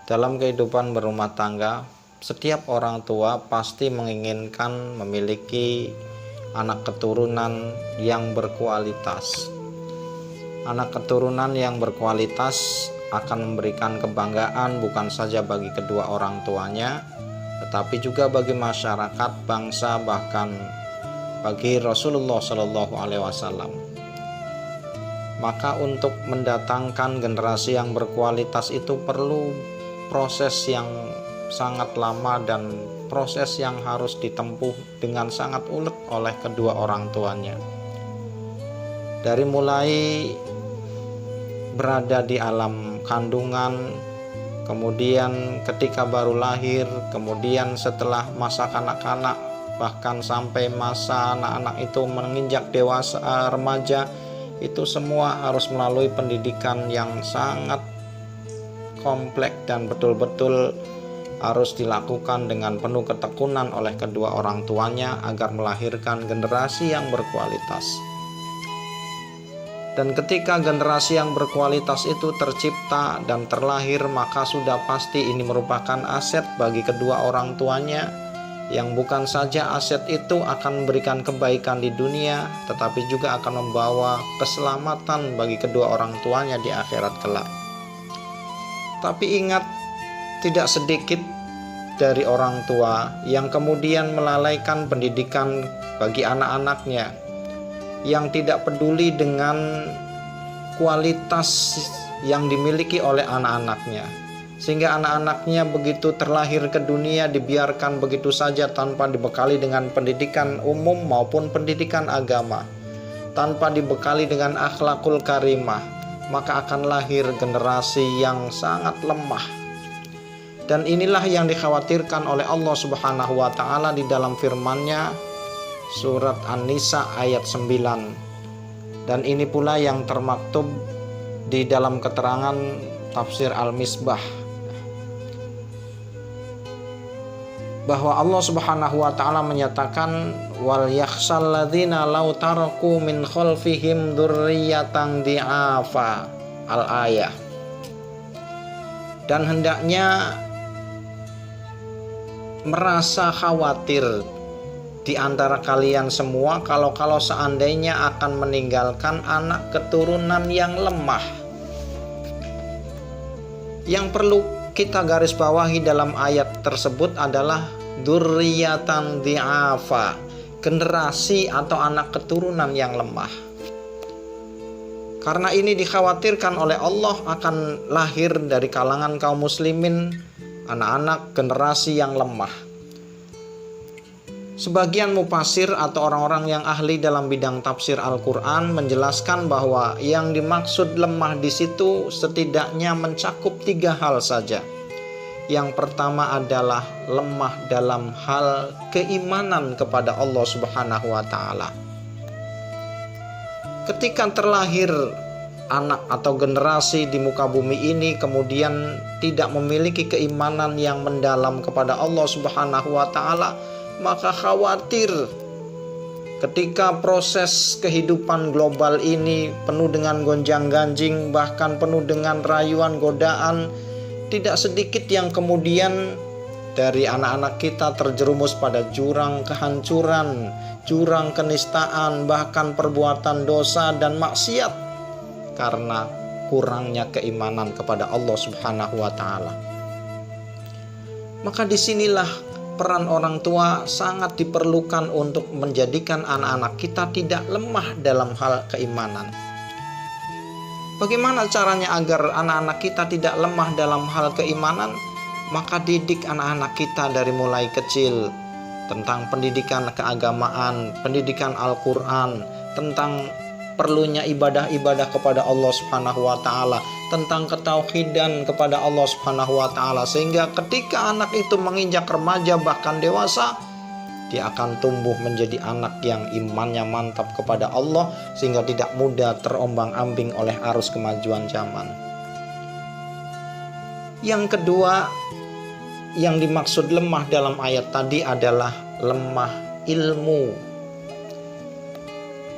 Dalam kehidupan berumah tangga, setiap orang tua pasti menginginkan memiliki anak keturunan yang berkualitas. Anak keturunan yang berkualitas akan memberikan kebanggaan bukan saja bagi kedua orang tuanya, tetapi juga bagi masyarakat, bangsa, bahkan bagi Rasulullah Shallallahu Alaihi Wasallam. Maka untuk mendatangkan generasi yang berkualitas itu perlu proses yang sangat lama dan proses yang harus ditempuh dengan sangat ulet oleh kedua orang tuanya. Dari mulai berada di alam kandungan, kemudian ketika baru lahir, kemudian setelah masa kanak-kanak, bahkan sampai masa anak-anak itu menginjak dewasa remaja, itu semua harus melalui pendidikan yang sangat kompleks dan betul-betul harus dilakukan dengan penuh ketekunan oleh kedua orang tuanya agar melahirkan generasi yang berkualitas. Dan ketika generasi yang berkualitas itu tercipta dan terlahir, maka sudah pasti ini merupakan aset bagi kedua orang tuanya, yang bukan saja aset itu akan memberikan kebaikan di dunia, tetapi juga akan membawa keselamatan bagi kedua orang tuanya di akhirat kelak. Tapi ingat, tidak sedikit dari orang tua yang kemudian melalaikan pendidikan bagi anak-anaknya, yang tidak peduli dengan kualitas yang dimiliki oleh anak-anaknya, sehingga anak-anaknya begitu terlahir ke dunia dibiarkan begitu saja tanpa dibekali dengan pendidikan umum maupun pendidikan agama, tanpa dibekali dengan akhlakul karimah, maka akan lahir generasi yang sangat lemah. Dan inilah yang dikhawatirkan oleh Allah Subhanahu wa taala di dalam firman-Nya surat An-Nisa ayat 9. Dan ini pula yang termaktub di dalam keterangan tafsir Al-Misbah, bahwa Allah Subhanahu wa taala menyatakan wal yakhshal ladzina law taraku min khalfihim dzurriyyatan di'afa, al-ayah. Dan hendaknya merasa khawatir di antara kalian semua kalau seandainya akan meninggalkan anak keturunan yang lemah. Yang perlu kita garis bawahi dalam ayat tersebut adalah dzurriyyatan di'afa, generasi atau anak keturunan yang lemah. Karena ini dikhawatirkan oleh Allah akan lahir dari kalangan kaum muslimin anak-anak generasi yang lemah. Sebagian mufasir atau orang-orang yang ahli dalam bidang tafsir Al-Quran menjelaskan bahwa yang dimaksud lemah di situ setidaknya mencakup 3 hal saja. Yang pertama adalah lemah dalam hal keimanan kepada Allah Subhanahu wa taala. Ketika terlahir anak atau generasi di muka bumi ini kemudian tidak memiliki keimanan yang mendalam kepada Allah Subhanahu wa taala, maka khawatir ketika proses kehidupan global ini penuh dengan gonjang-ganjing, bahkan penuh dengan rayuan, godaan, tidak sedikit yang kemudian dari anak-anak kita terjerumus pada jurang kehancuran, jurang kenistaan, bahkan perbuatan dosa dan maksiat karena kurangnya keimanan kepada Allah Subhanahu wa taala. Maka disinilah peran orang tua sangat diperlukan untuk menjadikan anak-anak kita tidak lemah dalam hal keimanan. Bagaimana caranya agar anak-anak kita tidak lemah dalam hal keimanan? Maka didik anak-anak kita dari mulai kecil tentang pendidikan keagamaan, pendidikan Al-Quran, tentang perlunya ibadah-ibadah kepada Allah Subhanahu wa taala, tentang ketauhidan kepada Allah Subhanahu wa taala, sehingga ketika anak itu menginjak remaja bahkan dewasa, dia akan tumbuh menjadi anak yang imannya mantap kepada Allah sehingga tidak mudah terombang-ambing oleh arus kemajuan zaman. Yang kedua, yang dimaksud lemah dalam ayat tadi adalah lemah ilmu.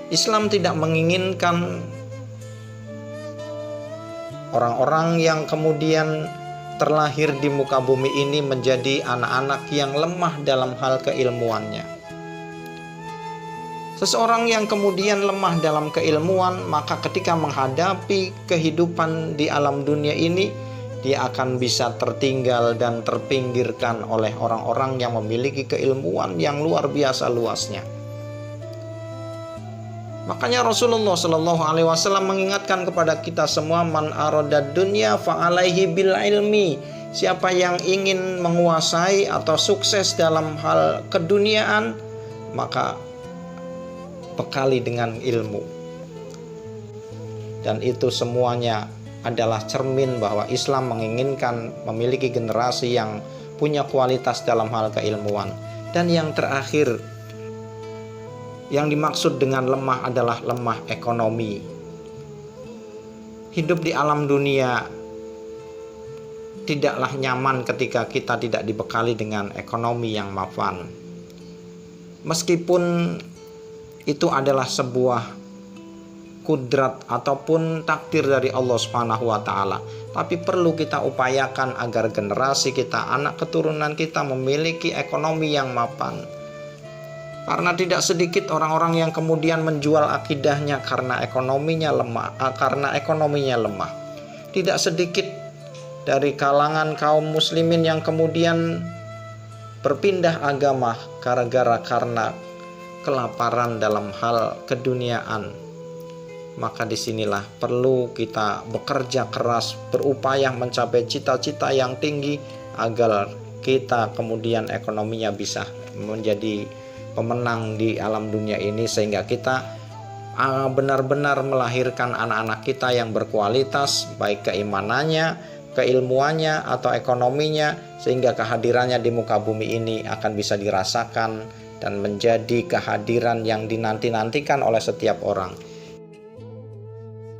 Islam tidak menginginkan orang-orang yang kemudian terlahir di muka bumi ini menjadi anak-anak yang lemah dalam hal keilmuannya. Seseorang yang kemudian lemah dalam keilmuan, maka ketika menghadapi kehidupan di alam dunia ini, dia akan bisa tertinggal dan terpinggirkan oleh orang-orang yang memiliki keilmuan yang luar biasa luasnya. Makanya Rasulullah Shallallahu Alaihi Wasallam mengingatkan kepada kita semua, man aradad dunya fa'alaihi bil ilmi. Siapa yang ingin menguasai atau sukses dalam hal keduniaan, maka bekali dengan ilmu. Dan itu semuanya adalah cermin bahwa Islam menginginkan memiliki generasi yang punya kualitas dalam hal keilmuan. Dan yang terakhir, yang dimaksud dengan lemah adalah lemah ekonomi. Hidup di alam dunia tidaklah nyaman ketika kita tidak dibekali dengan ekonomi yang mapan. Meskipun itu adalah sebuah kudrat ataupun takdir dari Allah Subhanahu wa taala, tapi perlu kita upayakan agar generasi kita, anak keturunan kita memiliki ekonomi yang mapan. Karena tidak sedikit orang-orang yang kemudian menjual akidahnya karena ekonominya lemah. Tidak sedikit dari kalangan kaum muslimin yang kemudian berpindah agama karena kelaparan dalam hal keduniaan. Maka disinilah perlu kita bekerja keras, berupaya mencapai cita-cita yang tinggi agar kita kemudian ekonominya bisa menjadi pemenang di alam dunia ini, sehingga kita benar-benar melahirkan anak-anak kita yang berkualitas, baik keimanannya, keilmuannya, atau ekonominya, sehingga kehadirannya di muka bumi ini akan bisa dirasakan dan menjadi kehadiran yang dinanti-nantikan oleh setiap orang.